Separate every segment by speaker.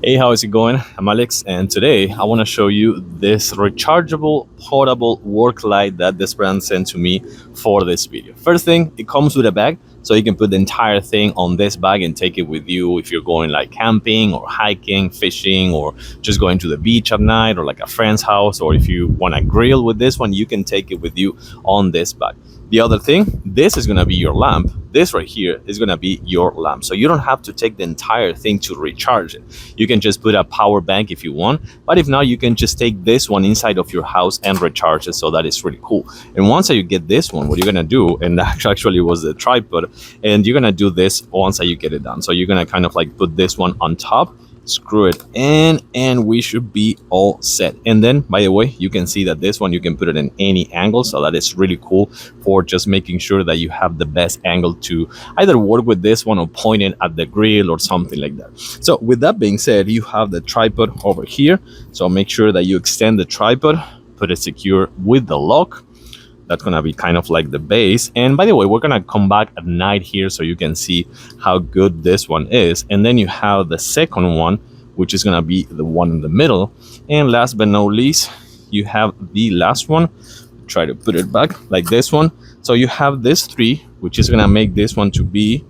Speaker 1: Hey, how is it going? I'm Alex, and today I want to show you this rechargeable portable work light that this brand sent to me for this video. First thing, it comes with a bag, so you can put the entire thing on this bag and take it with you if you're going like camping or hiking, fishing, or just going to the beach at night or like a friend's house, or if you want to grill with this one, you can take it with you on this bag. The other thing, this is going to be your lamp. This right here is going to be your lamp. So you don't have to take the entire thing to recharge it. You can just put a power bank if you want, but if not, you can just take this one inside of your house and recharge it. So that is really cool. And once you get this one, what you're going to do, and that actually was the tripod, and you're going to do this once you get it done. So you're going to kind of like put this one on top, screw it in, and we should be all set. And then, by the way, you can see that this one you can put it in any angle, so that is really cool for just making sure that you have the best angle to either work with this one or point it at the grill or something like that. So with that being said, you have the tripod over here, so make sure that you extend the tripod, put it secure with the lock. That's gonna be kind of like the base. And by the way, we're gonna come back at night here so you can see how good this one is. And then you have the second one, which is gonna be the one in the middle. And last but not least, you have the last one. Try to put it back like this one. So you have this three, which is gonna make this one to be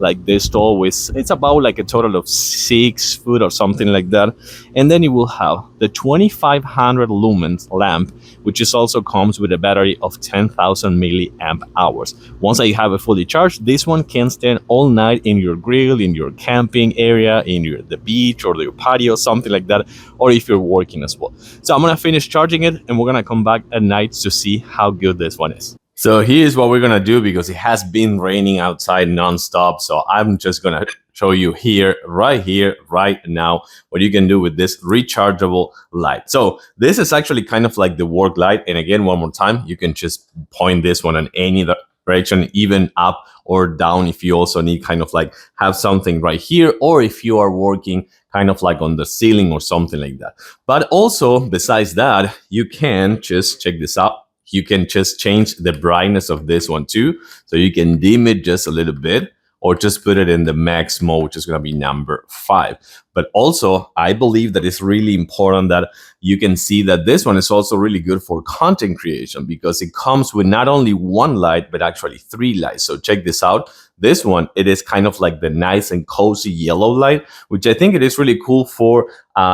Speaker 1: like this tall, with it's about like a total of 6 foot or something like that. And then you will have the 2500 lumens lamp, which is also comes with a battery of 10,000 milliamp hours. Once I have it fully charged, this one can stand all night in your grill, in your camping area, in the beach or your patio, something like that, or if you're working as well. So I'm gonna finish charging it and we're gonna come back at night to see how good this one is. So here's what we're gonna do, because it has been raining outside nonstop. So I'm just gonna show you here, right now, what you can do with this rechargeable light. So this is actually kind of like the work light. And again, one more time, you can just point this one in any direction, even up or down, if you also need kind of like have something right here, or if you are working kind of like on the ceiling or something like that. But also, besides that, you can just check this out. You can just change the brightness of this one too. So you can dim it just a little bit, or just put it in the max mode, which is going to be number 5. But also, I believe that it's really important that you can see that this one is also really good for content creation, because it comes with not only one light, but actually 3 lights. So check this out. This one, it is kind of like the nice and cozy yellow light, which I think it is really cool for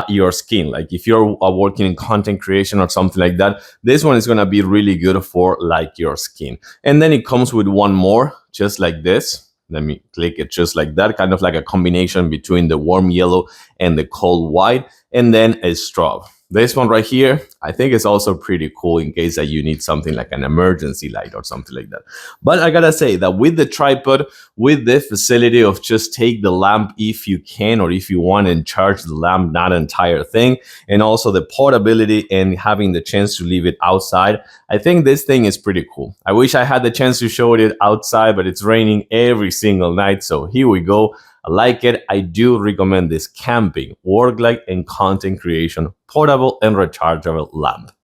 Speaker 1: your skin. Like if you're working in content creation or something like that, this one is going to be really good for like your skin. And then it comes with one more, just like this. Let me click it just like that, kind of like a combination between the warm yellow and the cold white, and then a strobe. This one right here, I think is also pretty cool in case that you need something like an emergency light or something like that. But I gotta say that with the tripod, with the facility of just take the lamp if you can, or if you want, and charge the lamp, not entire thing, and also the portability and having the chance to leave it outside, I think this thing is pretty cool. I wish I had the chance to show it outside, but it's raining every single night. So here we go. I like it. I do recommend this camping, work light, and content creation portable and rechargeable lamp.